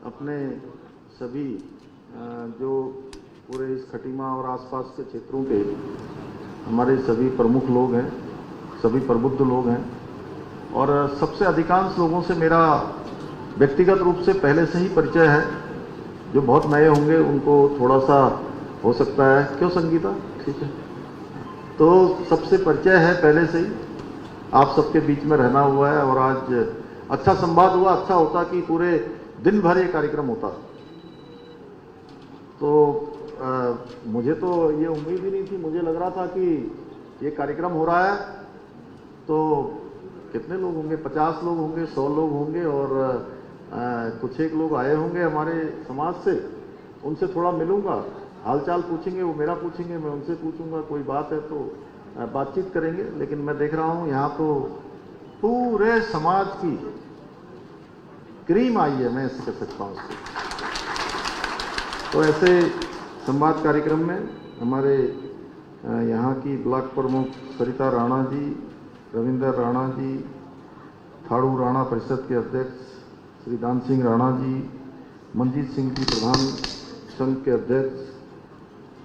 अपने सभी जो पूरे इस खटीमा और आसपास के क्षेत्रों के हमारे सभी प्रमुख लोग हैं, सभी प्रबुद्ध लोग हैं और सबसे अधिकांश लोगों से मेरा व्यक्तिगत रूप से पहले से ही परिचय है। जो बहुत नए होंगे उनको थोड़ा सा हो सकता है, क्यों संगीता, ठीक है, तो सबसे परिचय है पहले से ही, आप सबके बीच में रहना हुआ है और आज अच्छा संवाद हुआ। अच्छा होता कि पूरे दिन भर ये कार्यक्रम होता। तो मुझे तो ये उम्मीद ही नहीं थी, मुझे लग रहा था कि ये कार्यक्रम हो रहा है तो कितने लोग होंगे, 50 लोग होंगे, 100 लोग होंगे और कुछ एक लोग आए होंगे हमारे समाज से, उनसे थोड़ा मिलूंगा, हालचाल पूछेंगे, वो मेरा पूछेंगे, मैं उनसे पूछूंगा, कोई बात है तो बातचीत करेंगे। लेकिन मैं देख रहा हूँ यहाँ तो पूरे समाज की क्रीम आई है, मैं ऐसे कह सकता हूँ उसको। तो ऐसे संवाद कार्यक्रम में हमारे यहाँ की ब्लॉक प्रमुख सरिता राणा जी, रविंदर राणा जी, थाड़ू राणा परिषद के अध्यक्ष श्री दान सिंह राणा जी, मंजीत सिंह जी प्रधान संघ के अध्यक्ष,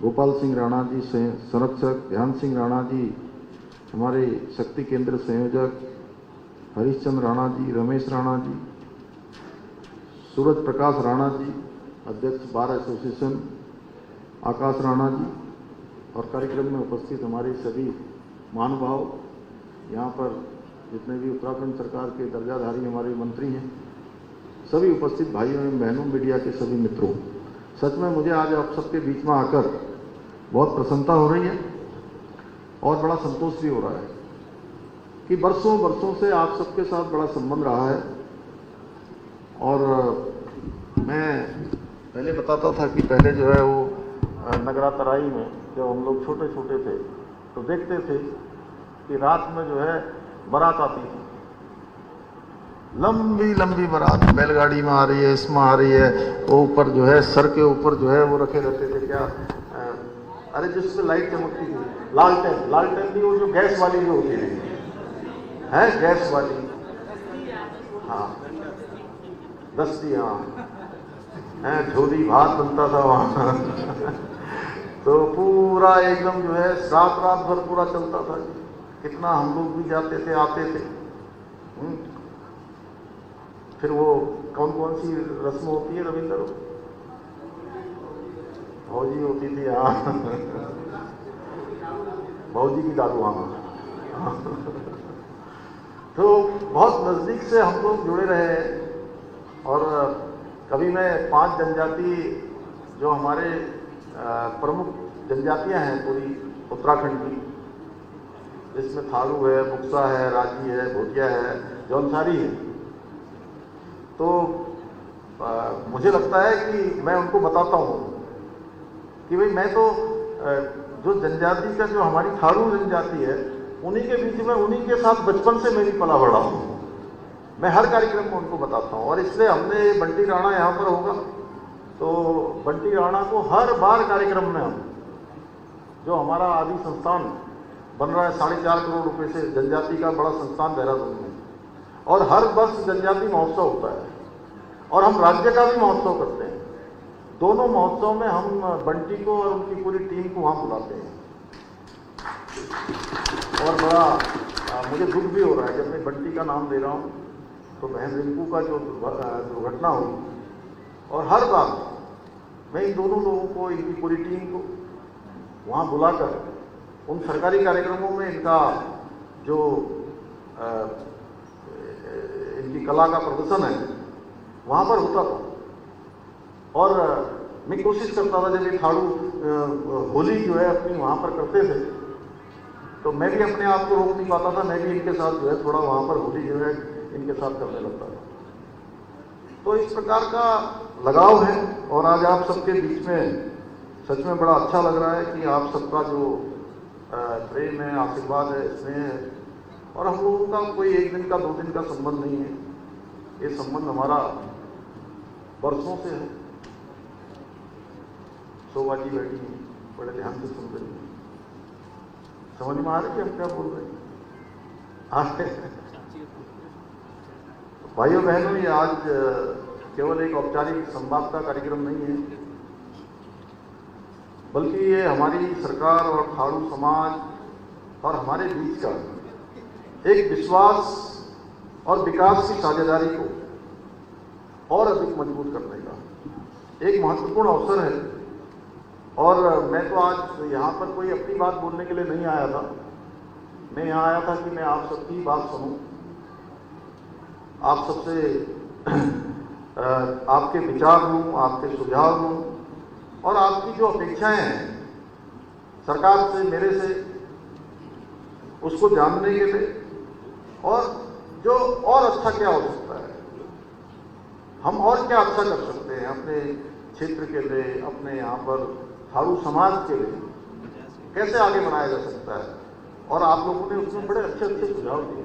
गोपाल सिंह राणा जी संरक्षक, ध्यान सिंह राणा जी हमारे शक्ति केंद्र संयोजक, हरीशचंद्र राणा जी, रमेश राणा जी, सूरज प्रकाश राणा जी अध्यक्ष बार एसोसिएशन, आकाश राणा जी और कार्यक्रम में उपस्थित हमारे सभी महानुभाव, यहाँ पर जितने भी उत्तराखंड सरकार के दर्जाधारी हमारे मंत्री हैं, सभी उपस्थित भाइयों एवं बहनों, मीडिया के सभी मित्रों, सच में मुझे आज आप सबके बीच में आकर बहुत प्रसन्नता हो रही है और बड़ा संतोष भी हो रहा है कि वर्षों वर्षों से आप सबके साथ बड़ा संबंध रहा है। और मैं पहले बताता था कि पहले जो है वो नगरा तराई में जब हम लोग छोटे छोटे थे तो देखते थे कि रात में जो है बारात आती थी, लंबी लंबी बारात बैलगाड़ी में आ रही है, इसमें आ रही है, वो ऊपर जो है सर के ऊपर जो है वो रखे रहते थे क्या, अरे जिससे लाइट चमकती थी, लालटेन, लालटेन भी वो जो गैस वाली जो होती है गैस वाली, हाँ दस्ती, हाँ झोली भात बनता था वहाँ तो पूरा एकदम जो है रात रात भर पूरा चलता था। कितना हम लोग भी जाते थे, आते थे। फिर वो कौन कौन सी रस्म होती है रविंदर, भौजी होती थी, हाँ भौजी की दारू, हाँ तो बहुत नज़दीक से हम लोग जुड़े रहे और कभी मैं 5 जनजाति जो हमारे प्रमुख जनजातियां हैं पूरी उत्तराखंड की, जिसमें थारू है, बुक्सा है, राजी है, भोटिया है, जौनसारी है, तो मुझे लगता है कि मैं उनको बताता हूँ कि भाई मैं तो जो जनजाति का जो हमारी थारू जनजाति है उन्हीं के बीच में, उन्हीं के साथ बचपन से मेरी पला बढ़ा हूँ। मैं हर कार्यक्रम में उनको बताता हूँ और इसलिए हमने बंटी राणा यहाँ पर होगा तो बंटी राणा को हर बार कार्यक्रम में हम जो हमारा आदि संस्थान बन रहा है 4.5 करोड़ रुपए से, जनजाति का बड़ा संस्थान देहरादून में, और हर वर्ष जनजाति महोत्सव होता है और हम राज्य का भी महोत्सव करते हैं। दोनों महोत्सव में हम बंटी को और उनकी पूरी टीम को वहाँ बुलाते हैं और बड़ा मुझे दुख भी हो रहा है जब मैं बंटी का नाम दे रहा हूँ तो बहन रिंकू का जो दुर्घटना हुई, और हर बार मैं इन दोनों लोगों को, इनकी पूरी टीम को वहाँ बुलाकर उन सरकारी कार्यक्रमों में इनका जो इनकी कला का प्रदर्शन है वहाँ पर होता था। और मैं कोशिश करता था जब ये थाड़ू होली जो है अपनी वहाँ पर करते थे तो मैं भी अपने आप को रोक नहीं पाता था, मैं भी इनके साथ जो है थोड़ा वहाँ पर होली जो है इनके साथ करने लगता था। तो इस प्रकार का लगाव है और आज आप सबके बीच में सच में बड़ा अच्छा लग रहा है कि आप सबका जो प्रेम है, आशीर्वाद है, स्नेह है, और हम लोगों का कोई 1 दिन का 2 दिन का संबंध नहीं है, ये संबंध हमारा वर्षों से है। शोभा जी बैठी बड़े ध्यान से सुन रही है, समझ में आ रही है हम क्या बोल रहे हैं। भाइयों बहनों, ये आज केवल एक औपचारिक संवाद का कार्यक्रम नहीं है, बल्कि ये हमारी सरकार और थारू समाज और हमारे बीच का एक विश्वास और विकास की साझेदारी को और अधिक मजबूत करने का एक महत्वपूर्ण अवसर है। और मैं तो आज यहाँ पर कोई अपनी बात बोलने के लिए नहीं आया था, मैं यहाँ आया था कि मैं आप सबकी बात सुनूं, आप सबसे आपके विचार लूं, आपके सुझाव लूं और आपकी जो अपेक्षाएं हैं सरकार से, मेरे से, उसको जानने के लिए और जो और अच्छा क्या हो सकता है, हम और क्या अच्छा कर सकते हैं अपने क्षेत्र के लिए, अपने यहाँ पर थारू समाज के लिए कैसे आगे बढ़ाया जा सकता है। और आप लोगों ने उसमें बड़े अच्छे अच्छे सुझाव दिए।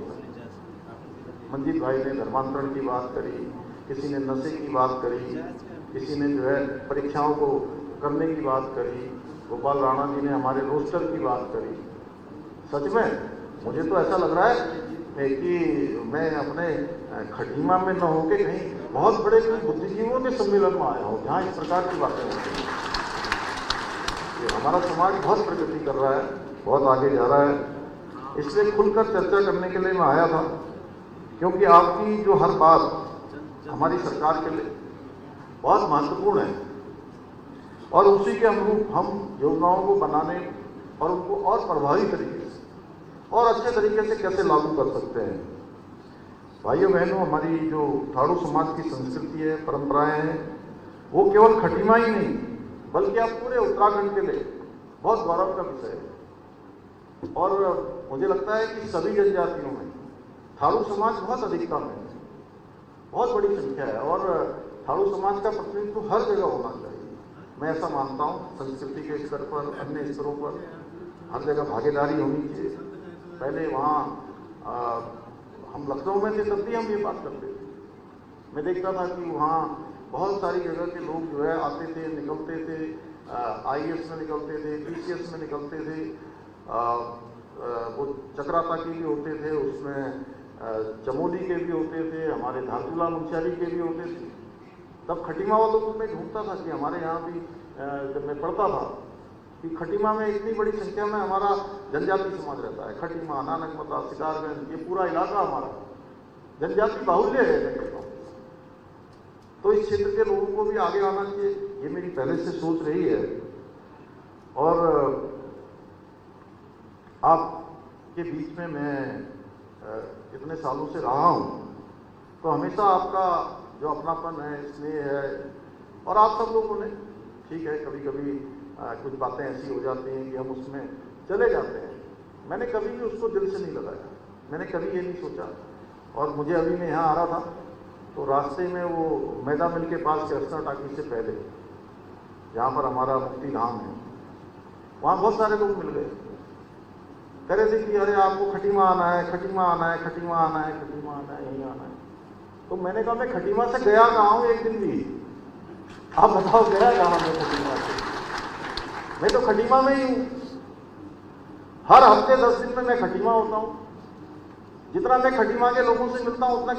मंजीत भाई ने धर्मांतरण की बात करी, किसी ने नशे की बात करी, किसी ने जो है परीक्षाओं को करने की बात करी, गोपाल राणा जी ने हमारे रोस्टर की बात करी। सच में मुझे तो ऐसा लग रहा है कि मैं अपने खटीमा में न होकर कहीं बहुत बड़े बुद्धिजीवियों के सम्मेलन में आया हूँ जहाँ इस प्रकार की बातें होती हैं। हमारा समाज बहुत प्रगति कर रहा है, बहुत आगे जा रहा है, इसलिए खुलकर चर्चा करने के लिए मैं आया था, क्योंकि आपकी जो हर बात हमारी सरकार के लिए बहुत महत्वपूर्ण है और उसी के अनुरूप हम योजनाओं को बनाने और उनको और प्रभावी तरीके से और अच्छे तरीके से कैसे लागू कर सकते हैं। भाइयों बहनों, हमारी जो थारू समाज की संस्कृति है, परंपराएं हैं, वो केवल खटीमा ही नहीं बल्कि आप पूरे उत्तराखंड के लिए बहुत गौरव का विषय है। और मुझे लगता है कि सभी जनजातियों में थारू समाज बहुत अधिकता में है, बहुत बड़ी संख्या है और थारू समाज का प्रतिनिधित्व हर जगह होना चाहिए। मैं ऐसा मानता हूँ, संस्कृति के स्तर पर, अन्य स्तरों पर हर जगह भागीदारी होनी चाहिए। पहले वहाँ हम लखनऊ में थे तब भी हम ये बात करते थे। मैं देखता था कि वहाँ बहुत सारी जगह के लोग जो है आते थे, निकलते थे, IAS में निकलते थे, PCS में निकलते थे, वो चक्राता के भी होते थे, उसमें चमोली के भी होते थे, हमारे धारचूला मुंशियारी के भी होते थे। तब खटीमा वालों को मैं ढूंढता था कि हमारे यहाँ भी जब मैं पढ़ता था कि खटीमा में इतनी बड़ी संख्या में हमारा जनजाति समाज रहता है। खटीमा, नानकमता, शिकारगंज, ये पूरा इलाका हमारा जनजाति बाहुल्य है। मैं कहता हूँ तो इस क्षेत्र के लोगों को भी आगे आना चाहिए, ये मेरी पहले से सोच रही है। और आपके बीच में मैं इतने सालों से रहा हूँ तो हमेशा आपका जो अपनापन है, स्नेह है, और आप सब लोगों ने, ठीक है, कभी कभी कुछ बातें ऐसी हो जाती हैं कि हम उसमें चले जाते हैं। मैंने कभी भी उसको दिल से नहीं लगाया, मैंने कभी ये नहीं सोचा। और मुझे अभी मैं यहाँ आ रहा था तो रास्ते में वो मैदा मिल के पास कृष्णा टाकी से पहले, जहाँ पर हमारा मुक्ति धाम है, वहाँ बहुत सारे लोग मिल गए, कह रहे थे कि अरे आपको खटीमा आना है, खटीमा आना है, खटीमा आना है, खटीमा आना है, यहीं आना है। तो मैंने कहा मैं खटीमा से गया कहाँ हूँ एक दिन भी, आप बताओ गया कहाँ मैं खटीमा से? मैं तो खटीमा में ही हूँ, हर हफ्ते 10 दिन में मैं खटीमा होता हूँ। जितना मैं खटीमा के लोगों से मिलता हूँ उतना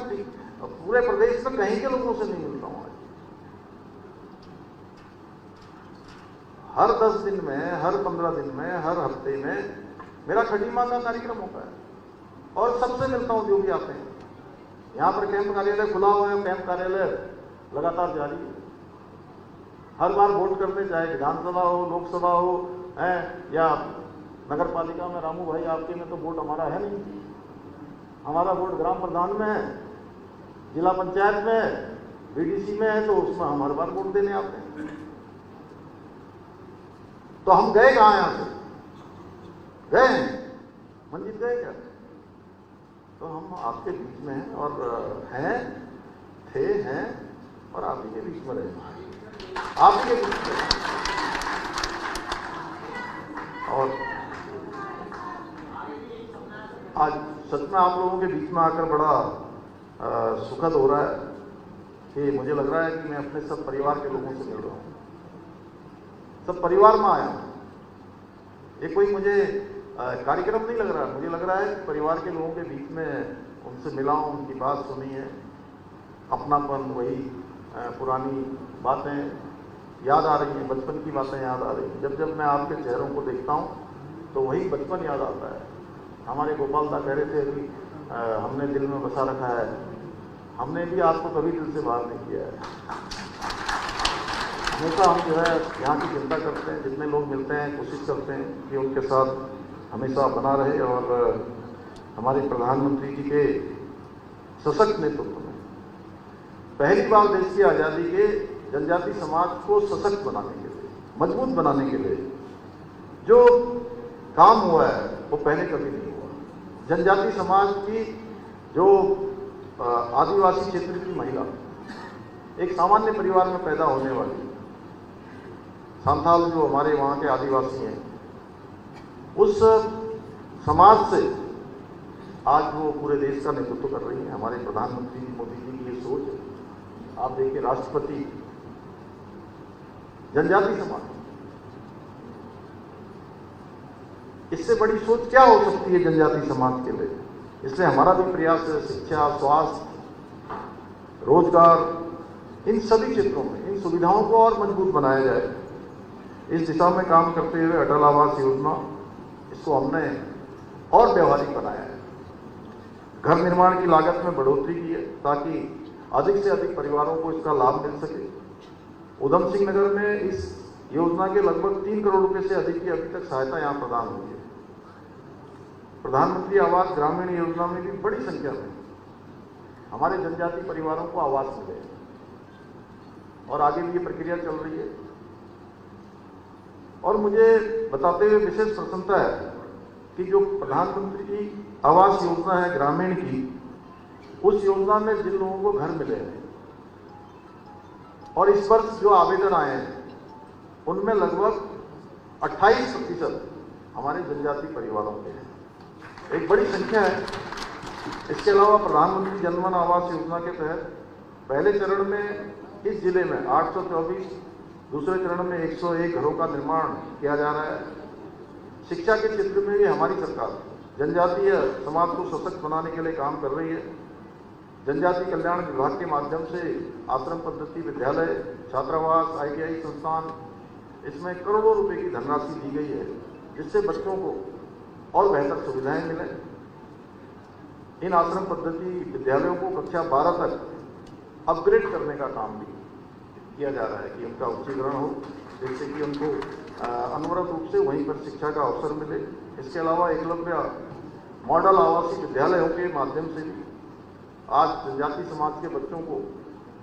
पूरे प्रदेश में कहीं के लोगों से नहीं मिलता हूँ। हर 10 दिन में, हर 15 दिन में, हर हफ्ते में मेरा खटीमा का कार्यक्रम होता है और सबसे मिलता हूँ जो भी आते हैं। यहाँ पर कैंप कार्यालय खुला हुआ है, कैंप कार्यालय लगातार जारी है। हर बार वोट करने, चाहे विधानसभा हो, लोकसभा हो, है या नगर पालिका में, रामू भाई आपके में तो वोट हमारा है नहीं, हमारा वोट ग्राम प्रधान में है, जिला पंचायत में है, BDC में है, तो उसमें हम हर बार वोट देने आते हैं। तो हम गए कहाँ यहाँ से? गए मंजीत गए क्या? तो हम आपके बीच में हैं और हैं, थे, हैं और आप ही के बीच में रहे, आप ही के बीच में। और आज सच में आप लोगों के बीच में आकर बड़ा सुखद हो रहा है कि मुझे लग रहा है कि मैं अपने सब परिवार के लोगों से मिल रहा हूँ, सब परिवार में आया हूँ। ये कोई मुझे कार्यक्रम नहीं लग रहा है, मुझे लग रहा है कि परिवार के लोगों के बीच में उनसे मिला हूँ, उनकी बात सुनी है, अपनापन वही पुरानी बातें याद आ रही हैं, बचपन की बातें याद आ रही हैं। जब जब मैं आपके चेहरों को देखता हूँ तो वही बचपन याद आता है। हमारे गोपाल दा कह रहे थे अभी हमने दिल में बसा रखा है, हमने भी आपको कभी दिल से बाहर नहीं किया है। हमेशा हम जो है यहाँ की चिंता करते हैं, जितने लोग मिलते हैं कोशिश करते हैं कि उनके साथ हमेशा बना रहे। और हमारे प्रधानमंत्री जी के सशक्त नेतृत्व में पहली बार देश की आज़ादी के जनजाति समाज को सशक्त बनाने के लिए, मजबूत बनाने के लिए जो काम हुआ है वो पहले कभी नहीं हुआ। जनजाति समाज की जो आदिवासी क्षेत्र की महिला, एक सामान्य परिवार में पैदा होने वाली संथाल जो हमारे वहाँ के आदिवासी हैं, उस समाज से आज वो पूरे देश का नेतृत्व कर रही है। हमारे प्रधानमंत्री मोदी जी की ये सोच है। आप देखिए राष्ट्रपति जनजाति समाज, इससे बड़ी सोच क्या हो सकती है जनजाति समाज के लिए। इसलिए हमारा भी प्रयास है शिक्षा, स्वास्थ्य, रोजगार, इन सभी क्षेत्रों में इन सुविधाओं को और मजबूत बनाया जाए। इस दिशा में काम करते हुए अटल आवास योजना, इसको हमने और व्यवहारिक बनाया है। घर निर्माण की लागत में बढ़ोतरी की है ताकि अधिक से अधिक परिवारों को इसका लाभ मिल सके। उधम सिंह नगर में इस योजना के लगभग 3 करोड़ रुपए से अधिक की अभी तक सहायता यहाँ प्रदान हुई है। प्रधानमंत्री आवास ग्रामीण योजना में भी बड़ी संख्या में हमारे जनजाति परिवारों को आवास मिले और आगे भी ये प्रक्रिया चल रही है। और मुझे बताते हुए विशेष प्रसन्नता है कि जो प्रधानमंत्री की आवास योजना है ग्रामीण की, उस योजना में जिन लोगों को घर मिले हैं और इस वर्ष जो आवेदन आए हैं उनमें लगभग 28% हमारे जनजाति परिवारों के हैं, एक बड़ी संख्या है। इसके अलावा प्रधानमंत्री जनधन आवास योजना के तहत पहले चरण में इस जिले में 824, दूसरे चरण में 101 घरों का निर्माण किया जा रहा है। शिक्षा के क्षेत्र में भी हमारी सरकार जनजातीय समाज को सशक्त बनाने के लिए काम कर रही है। जनजाति कल्याण विभाग के माध्यम से आश्रम पद्धति विद्यालय, छात्रावास, ITI संस्थान, इसमें करोड़ों रुपए की धनराशि दी गई है जिससे बच्चों को और बेहतर सुविधाएं मिलें। इन आश्रम पद्धति विद्यालयों को कक्षा 12 तक अपग्रेड करने का काम भी किया जा रहा है कि उनका उच्चीकरण हो, जिससे कि उनको अनवरत रूप से वहीं पर शिक्षा का अवसर मिले। इसके अलावा एकलव्य मॉडल आवासीय विद्यालयों के माध्यम से भी आज जनजाति समाज के बच्चों को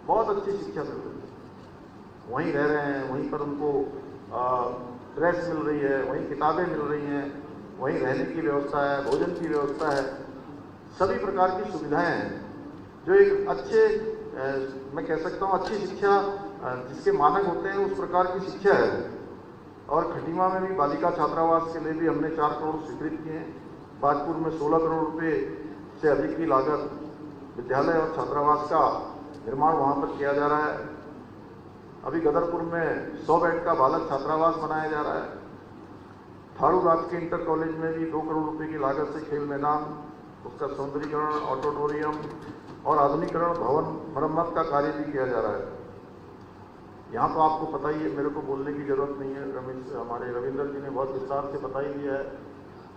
बहुत अच्छी शिक्षा मिल रही है। वहीं रह रहे हैं, वहीं पर उनको ड्रेस मिल रही है, वहीं किताबें मिल रही हैं, वहीं रहने की व्यवस्था है, भोजन की व्यवस्था है, सभी प्रकार की सुविधाएं हैं जो एक अच्छे मैं कह सकता हूँ अच्छी शिक्षा जिसके मानक होते हैं उस प्रकार की शिक्षा है। और खटीमा में भी बालिका छात्रावास के लिए भी हमने 4 करोड़ स्वीकृत किए हैं। बाजपुर में 16 करोड़ रुपए से अधिक की लागत विद्यालय और छात्रावास का निर्माण वहाँ पर किया जा रहा है। अभी गदरपुर में 100 बेड का बालक छात्रावास बनाया जा रहा है। थारू राजकीय इंटर कॉलेज में भी 2 करोड़ रुपए की लागत से खेल मैदान, उसका सौंदर्यीकरण, ऑडिटोरियम और आधुनिकीकरण भवन मरम्मत का कार्य भी किया जा रहा है। यहाँ तो आपको पता ही है, मेरे को बोलने की जरूरत नहीं है, हमारे रविंदर जी ने बहुत विस्तार से बता ही दिया है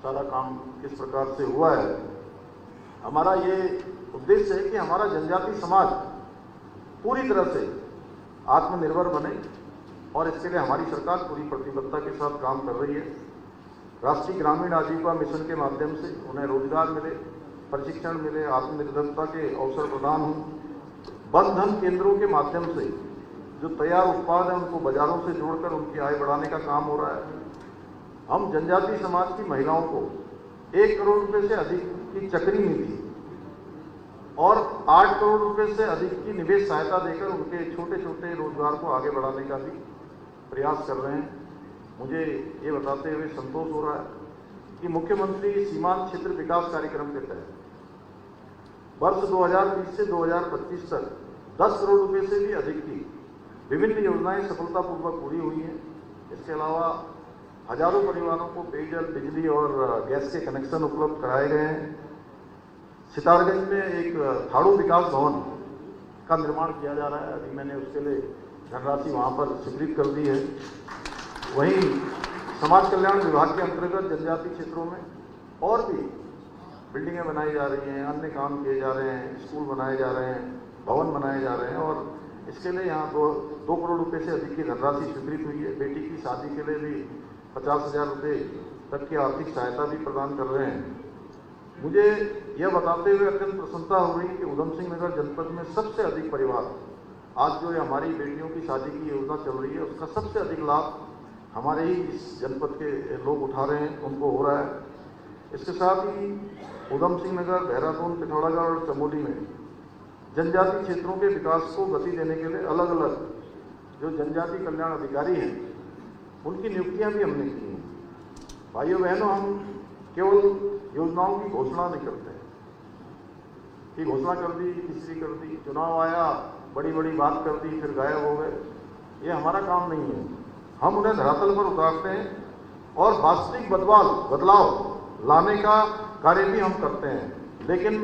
सारा काम किस प्रकार से हुआ है। हमारा ये उद्देश्य है कि हमारा जनजाति समाज पूरी तरह से आत्मनिर्भर बने और इसके लिए हमारी सरकार पूरी प्रतिबद्धता के साथ काम कर रही है। राष्ट्रीय ग्रामीण आजीविका मिशन के माध्यम से उन्हें रोजगार मिले, प्रशिक्षण मिले, आत्मनिर्भरता के अवसर प्रदान हों। वन धन केंद्रों के माध्यम से जो तैयार उत्पाद हैं उनको बाजारों से जोड़कर उनकी आय बढ़ाने का काम हो रहा है। हम जनजाति समाज की महिलाओं को 1 करोड़ रुपए से अधिक की चक्री निधि और 8 करोड़ रुपए से अधिक की निवेश सहायता देकर उनके छोटे छोटे रोजगार को आगे बढ़ाने का भी प्रयास कर रहे हैं। मुझे ये बताते हुए संतोष हो रहा है कि मुख्यमंत्री सीमांत क्षेत्र विकास कार्यक्रम के तहत वर्ष 2020 से 2025 तक 10 करोड़ रुपए से भी अधिक की विभिन्न योजनाएं सफलतापूर्वक पूरी हुई हैं। इसके अलावा हजारों परिवारों को पेयजल, बिजली और गैस के कनेक्शन उपलब्ध कराए गए हैं। सितारगंज में एक थाड़ू विकास भवन का निर्माण किया जा रहा है। अभी मैंने उसके लिए धनराशि वहाँ पर स्वीकृत कर दी है। वहीं समाज कल्याण विभाग के अंतर्गत जनजातीय क्षेत्रों में और भी बिल्डिंगें बनाई जा रही हैं, अन्य काम किए जा रहे हैं, स्कूल बनाए जा रहे हैं, भवन बनाए जा रहे हैं और इसके लिए यहाँ 2 करोड़ रुपए से अधिक की धनराशि स्वीकृत हुई है। बेटी की शादी के लिए भी 50,000 रुपये तक की आर्थिक सहायता भी प्रदान कर रहे हैं। मुझे यह बताते हुए अत्यंत प्रसन्नता हो रही है कि उधम सिंह नगर जनपद में सबसे अधिक परिवार, आज जो हमारी बेटियों की शादी की योजना चल रही है उसका सबसे अधिक लाभ हमारे ही इस जनपद के लोग उठा रहे हैं, उनको हो रहा है। इसके साथ ही उधम सिंह नगर, देहरादून, पिथौरागढ़ और चमोली में जनजातीय क्षेत्रों के विकास को गति देने के लिए अलग अलग जो जनजातीय कल्याण अधिकारी हैं उनकी नियुक्तियां भी हमने की हैं। भाइयों बहनों, हम केवल योजनाओं की घोषणा नहीं करते हैं कि घोषणा कर दी, तीसरी कर दी, चुनाव आया, बड़ी बड़ी बात कर दी, फिर गायब हो गए। ये हमारा काम नहीं है। हम उन्हें धरातल पर उतारते हैं और वास्तविक बदलाव लाने का कार्य भी हम करते हैं। लेकिन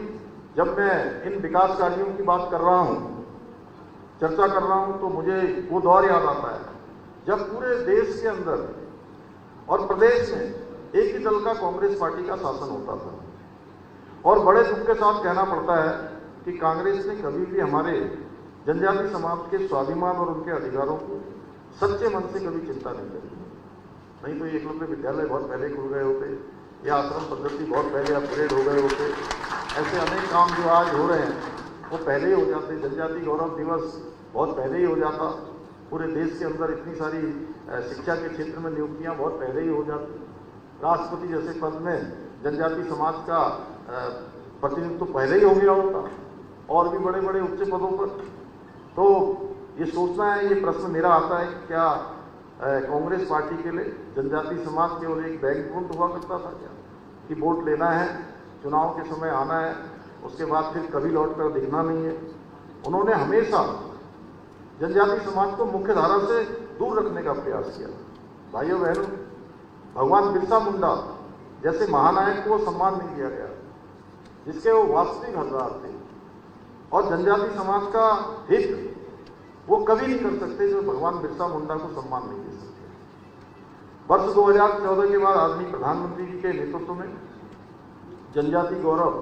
जब मैं इन विकास कार्यों की बात कर रहा हूँ, चर्चा कर रहा हूँ, तो मुझे वो दौर याद आता है जब पूरे देश के अंदर और प्रदेश में एक ही दल का कांग्रेस पार्टी का शासन होता था। और बड़े दुख के साथ कहना पड़ता है कि कांग्रेस ने कभी भी हमारे जनजातीय समाज के स्वाभिमान और उनके अधिकारों को सच्चे मन से कभी चिंता नहीं करी। नहीं तो ये एकलव्य विद्यालय बहुत पहले खुल गए होते, या आश्रम पद्धति बहुत पहले अपग्रेड हो गए होते। ऐसे अनेक काम जो आज हो रहे हैं वो पहले ही हो जाते। जनजातीय गौरव दिवस बहुत पहले ही हो जाता। पूरे देश के अंदर इतनी सारी शिक्षा के क्षेत्र में नियुक्तियां बहुत पहले ही हो जाती। राष्ट्रपति जैसे पद में जनजातीय समाज का प्रतिनिधित्व तो पहले ही हो गया होता, और भी बड़े बड़े उच्च पदों पर। तो ये सोचना है, ये प्रश्न मेरा आता है कि क्या कांग्रेस पार्टी के लिए जनजातीय समाज केवल एक बैंक अकाउंट हुआ करता था क्या, कि वोट लेना है, चुनाव के समय आना है, उसके बाद फिर कभी लौट कर दिखना नहीं है। उन्होंने हमेशा जनजातीय समाज को मुख्य धारा से दूर रखने का प्रयास किया। भाइयों बहनों, भगवान बिरसा मुंडा जैसे महानायक को सम्मान नहीं दिया गया जिसके वो वास्तविक हकदार थे, और जनजातीय समाज का हित वो कभी नहीं कर सकते जो भगवान बिरसा मुंडा को सम्मान नहीं दे सकते। वर्ष 2014 के बाद आदरणीय प्रधानमंत्री जी के नेतृत्व में जनजातीय गौरव,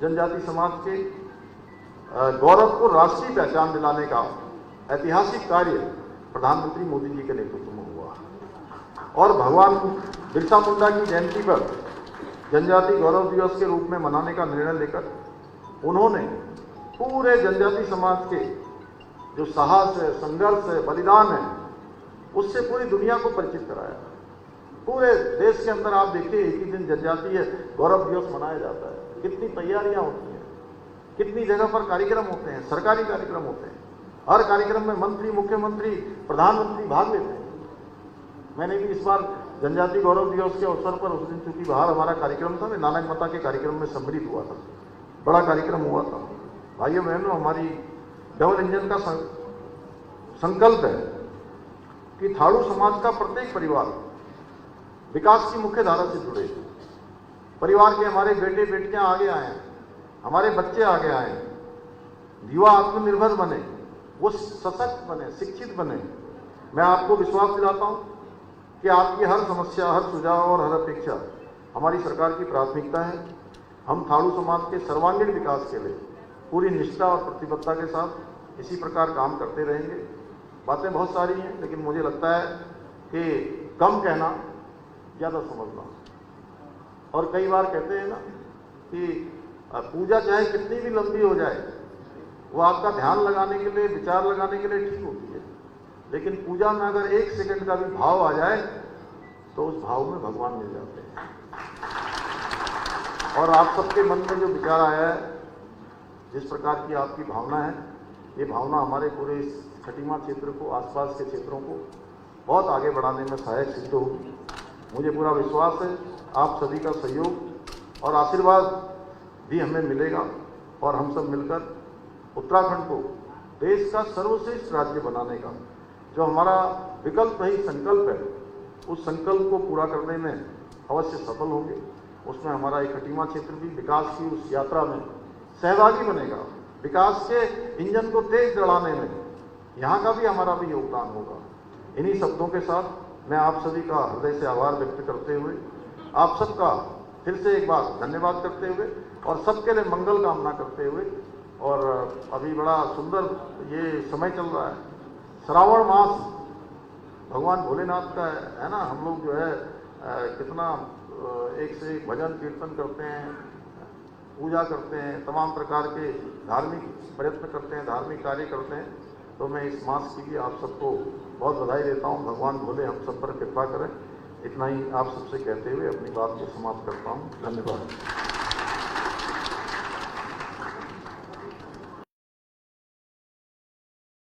जनजातीय समाज के गौरव को राष्ट्रीय पहचान दिलाने का ऐतिहासिक कार्य प्रधानमंत्री मोदी जी के नेतृत्व में हुआ, और भगवान बिरसा मुंडा की जयंती पर जनजातीय गौरव दिवस के रूप में मनाने का निर्णय लेकर उन्होंने पूरे जनजातीय समाज के जो साहस है, संघर्ष है, बलिदान है, उससे पूरी दुनिया को परिचित कराया। पूरे देश के अंदर आप देखिए एक ही दिन जनजातीय गौरव दिवस मनाया जाता है। कितनी तैयारियां होती हैं, कितनी जगह पर कार्यक्रम होते हैं, सरकारी कार्यक्रम होते हैं। हर कार्यक्रम में मंत्री, मुख्यमंत्री, प्रधानमंत्री भाग लेते हैं। मैंने भी इस बार जनजातीय गौरव दिवस के अवसर पर, उस दिन चूंकि बाहर हमारा कार्यक्रम था, मैं नानक मता के कार्यक्रम में सम्मिलित हुआ था। बड़ा कार्यक्रम हुआ था। भाइयों बहनों, हमारी डबल इंजन का संकल्प है कि थारू समाज का प्रत्येक परिवार विकास की मुख्य धारा से जुड़े। परिवार के हमारे बेटे बेटियां आगे आए, हमारे बच्चे आगे आए, युवा आत्मनिर्भर बने, वो सशक्त बने, शिक्षित बने। मैं आपको विश्वास दिलाता हूं कि आपकी हर समस्या, हर सुझाव और हर अपेक्षा हमारी सरकार की प्राथमिकता है। हम थारू समाज के सर्वांगीण विकास के लिए पूरी निष्ठा और प्रतिबद्धता के साथ इसी प्रकार काम करते रहेंगे। बातें बहुत सारी हैं, लेकिन मुझे लगता है कि कम कहना ज़्यादा समझना। और कई बार कहते हैं ना कि पूजा चाहे कितनी भी लंबी हो जाए, वो आपका ध्यान लगाने के लिए, विचार लगाने के लिए ठीक होती है, लेकिन पूजा में अगर 1 सेकंड का भी भाव आ जाए तो उस भाव में भगवान मिल जाते हैं। और आप सबके मन में जो विचार आया है, जिस प्रकार की आपकी भावना है, ये भावना हमारे पूरे इस खटीमा क्षेत्र को, आसपास के क्षेत्रों को बहुत आगे बढ़ाने में सहायक सिद्ध होगी। मुझे पूरा विश्वास है आप सभी का सहयोग और आशीर्वाद भी हमें मिलेगा, और हम सब मिलकर उत्तराखंड को देश का सर्वश्रेष्ठ राज्य बनाने का जो हमारा विकल्प ही संकल्प है, उस संकल्प को पूरा करने में अवश्य सफल होंगे। उसमें हमारा एक खटीमा क्षेत्र भी विकास की उस यात्रा में सहभागी बनेगा। विकास के इंजन को तेज दौड़ाने में यहाँ का भी हमारा भी योगदान होगा। इन्हीं शब्दों के साथ मैं आप सभी का हृदय से आभार व्यक्त करते हुए, आप सबका फिर से एक बार धन्यवाद करते हुए और सबके लिए मंगल कामना करते हुए, और अभी बड़ा सुंदर ये समय चल रहा है, श्रावण मास भगवान भोलेनाथ का है ना। हम लोग जो है कितना एक से एक भजन कीर्तन करते हैं, पूजा करते हैं, तमाम प्रकार के धार्मिक प्रयत्न करते हैं, धार्मिक कार्य करते हैं। तो मैं इस मास के लिए आप सबको बहुत बधाई देता हूँ। भगवान भोले हम सब पर कृपा करें। इतना ही आप सबसे कहते हुए अपनी बात को समाप्त करता हूँ। धन्यवाद।